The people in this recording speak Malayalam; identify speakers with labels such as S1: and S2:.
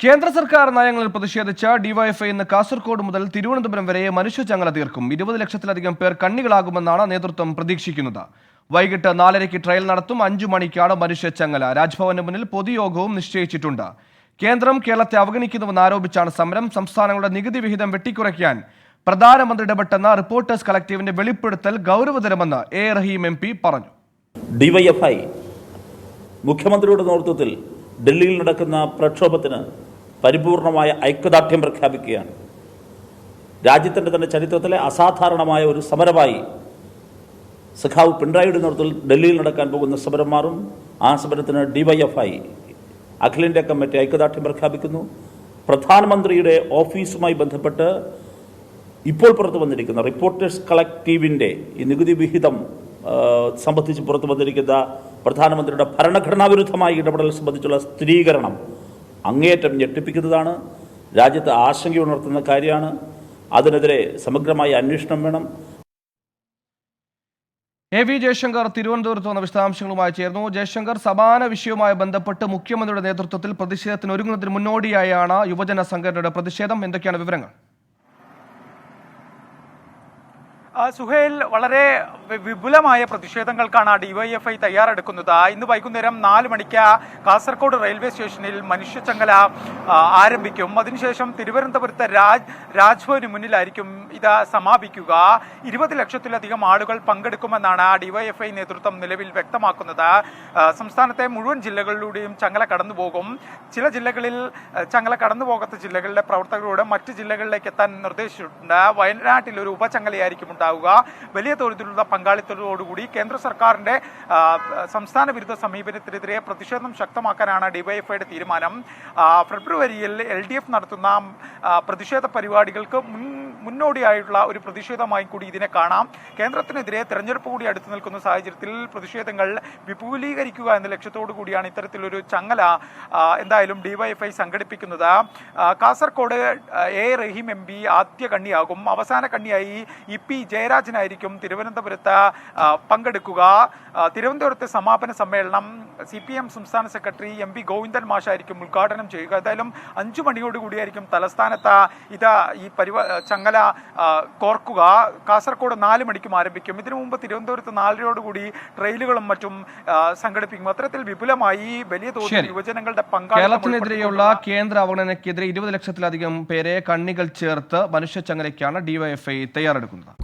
S1: കേന്ദ്ര സർക്കാർ നയങ്ങളിൽ പ്രതിഷേധിച്ച ഡിവൈഎഫ്ഐ ഇന്ന് കാസർഗോഡ് മുതൽ തിരുവനന്തപുരം വരെ മനുഷ്യചങ്ങല തീർക്കും. 20 ലക്ഷത്തിലധികം പേർ കണ്ണികളാകുമെന്നാണ് നേതൃത്വം പ്രതീക്ഷിക്കുന്നത്. വൈകിട്ട് 4:30 ട്രയൽ നടത്തും. 5 മണിക്കാണ് മനുഷ്യചങ്ങല. രാജ്ഭവന് മുന്നിൽ പൊതുയോഗവും നിശ്ചയിച്ചിട്ടുണ്ട്. കേന്ദ്രം കേരളത്തെ അവഗണിക്കുന്നുവെന്ന് ആരോപിച്ചാണ് സമരം. സംസ്ഥാനങ്ങളുടെ നികുതി വിഹിതം വെട്ടിക്കുറയ്ക്കാൻ പ്രധാനമന്ത്രി ഇടപെട്ടെന്ന റിപ്പോർട്ടേഴ്സ് കളക്ടീവിന്റെ വെളിപ്പെടുത്തൽ ഗൗരവതരമെന്ന് എ റഹീം MP പറഞ്ഞു.
S2: ഡിവൈഎഫ്ഐ മുഖ്യമന്ത്രിയുടെ നേതൃത്വത്തിൽ ഡൽഹിയിൽ നടക്കുന്ന പ്രക്ഷോഭത്തിന് പരിപൂർണമായ ഐക്യദാർഢ്യം പ്രഖ്യാപിക്കുകയാണ്. രാജ്യത്തിൻ്റെ തന്നെ ചരിത്രത്തിലെ അസാധാരണമായ ഒരു സമരമായി സഖാവ് പിണറായിയുടെ നേതൃത്വത്തിൽ ഡൽഹിയിൽ നടക്കാൻ പോകുന്ന സമരം മാറും. ആ സമരത്തിന് ഡിവൈഎഫ്ഐ അഖിലേന്ത്യാ കമ്മിറ്റി ഐക്യദാർഢ്യം പ്രഖ്യാപിക്കുന്നു. പ്രധാനമന്ത്രിയുടെ ഓഫീസുമായി ബന്ധപ്പെട്ട് ഇപ്പോൾ പുറത്തു വന്നിരിക്കുന്ന റിപ്പോർട്ടേഴ്സ് കളക്ടീവിൻ്റെ ഈ നികുതി വിഹിതം സംബന്ധിച്ച് പുറത്തു വന്നിരിക്കുന്ന പ്രധാനമന്ത്രിയുടെ ഭരണഘടനാവിരുദ്ധമായ ഇടപെടൽ സംബന്ധിച്ചുള്ള സ്ഥിരീകരണം അങ്ങേയറ്റം ഞെട്ടിപ്പിക്കുന്നതാണ്. രാജ്യത്ത് ആശങ്കയുണർത്തുന്ന കാര്യമാണ്. അതിനെതിരെ സമഗ്രമായ അന്വേഷണം വേണം.
S1: AV ജയശങ്കർ തിരുവനന്തപുരത്ത് വന്ന വിശദാംശങ്ങളുമായി ചേർന്നു. ജയശങ്കർ, സമാന വിഷയവുമായി ബന്ധപ്പെട്ട് മുഖ്യമന്ത്രിയുടെ നേതൃത്വത്തിൽ പ്രതിഷേധത്തിന് ഒരുങ്ങുന്നതിന് മുന്നോടിയായാണ് യുവജന സംഘടനയുടെ പ്രതിഷേധം. എന്തൊക്കെയാണ് വിവരങ്ങൾ?
S3: സുഹേൽ, വളരെ വിപുലമായ പ്രതിഷേധങ്ങൾക്കാണ് ഡിവൈഎഫ്ഐ തയ്യാറെടുക്കുന്നത്. ഇന്ന് വൈകുന്നേരം 4 മണിക്ക് കാസർഗോഡ് റെയിൽവേ സ്റ്റേഷനിൽ മനുഷ്യചങ്ങല ആരംഭിക്കും. അതിനുശേഷം തിരുവനന്തപുരത്തെ രാജ്ഭവന് മുന്നിലായിരിക്കും ഇത് സമാപിക്കുക. 20 ലക്ഷത്തിലധികം ആളുകൾ പങ്കെടുക്കുമെന്നാണ് ഡിവൈഎഫ്ഐ നേതൃത്വം നിലവിൽ വ്യക്തമാക്കുന്നത്. സംസ്ഥാനത്തെ മുഴുവൻ ജില്ലകളിലൂടെയും ചങ്ങല കടന്നുപോകും. ചില ജില്ലകളിൽ ചങ്ങല കടന്നുപോകാത്ത ജില്ലകളിലെ പ്രവർത്തകരോട് മറ്റ് ജില്ലകളിലേക്ക് എത്താൻ നിർദ്ദേശിച്ചിട്ടുണ്ട്. വയനാട്ടിൽ ഒരു ഉപചങ്ങലയായിരിക്കും ഉണ്ടാവുക. വലിയ തോതിലുള്ള പങ്കാളിത്തത്തോടുകൂടി കേന്ദ്ര സർക്കാരിന്റെ സംസ്ഥാന വിരുദ്ധ സമീപനത്തിനെതിരെ പ്രതിഷേധം ശക്തമാക്കാനാണ് ഡിവൈഎഫ്ഐയുടെ തീരുമാനം. ഫെബ്രുവരിയിൽ LDF നടത്തുന്ന പ്രതിഷേധ പരിപാടികൾക്ക് മുന്നോടിയായിട്ടുള്ള ഒരു പ്രതിഷേധമായി കൂടി ഇതിനെ കാണാം. കേന്ദ്രത്തിനെതിരെ തെരഞ്ഞെടുപ്പ് കൂടി അടുത്തു നിൽക്കുന്ന സാഹചര്യത്തിൽ പ്രതിഷേധങ്ങൾ വിപുലീകരിക്കുക എന്ന ലക്ഷ്യത്തോടു കൂടിയാണ് ഇത്തരത്തിലൊരു ചങ്ങല എന്തായാലും ഡിവൈഎഫ്ഐ സംഘടിപ്പിക്കുന്നത്. കാസർഗോഡ് എ റഹീം MP ആദ്യ കണ്ണിയാകും. അവസാന കണ്ണിയായി EP ജയരാജനായിരിക്കും തിരുവനന്തപുരത്ത് പങ്കെടുക്കുക. തിരുവനന്തപുരത്തെ സമാപന സമ്മേളനം CPM സംസ്ഥാന സെക്രട്ടറി MP ഗോവിന്ദൻ മാഷായിരിക്കും ഉദ്ഘാടനം ചെയ്യുക. എന്തായാലും 5 മണിയോടുകൂടിയായിരിക്കും തലസ്ഥാനത്ത് ഈ ചങ്ങല കോർക്കുക. കാസർഗോഡ് 4 മണിക്കും ആരംഭിക്കും. ഇതിനു മുമ്പ് തിരുവനന്തപുരത്ത് 4:30 ട്രെയിലുകളും മറ്റും സംഘടിപ്പിക്കും. അത്തരത്തിൽ വിപുലമായി വലിയ തോതിൽ യുവജനങ്ങളുടെ പങ്കാളിത്തം.
S1: കേരളത്തിനെതിരെയുള്ള കേന്ദ്ര അവഗണനയ്ക്കെതിരെ 20 ലക്ഷത്തിലധികം പേരെ കണ്ണികൾ ചേർത്ത് മനുഷ്യചങ്ങലയ്ക്കാണ് ഡിവൈഎഫ്ഐ തയ്യാറെടുക്കുന്നത്.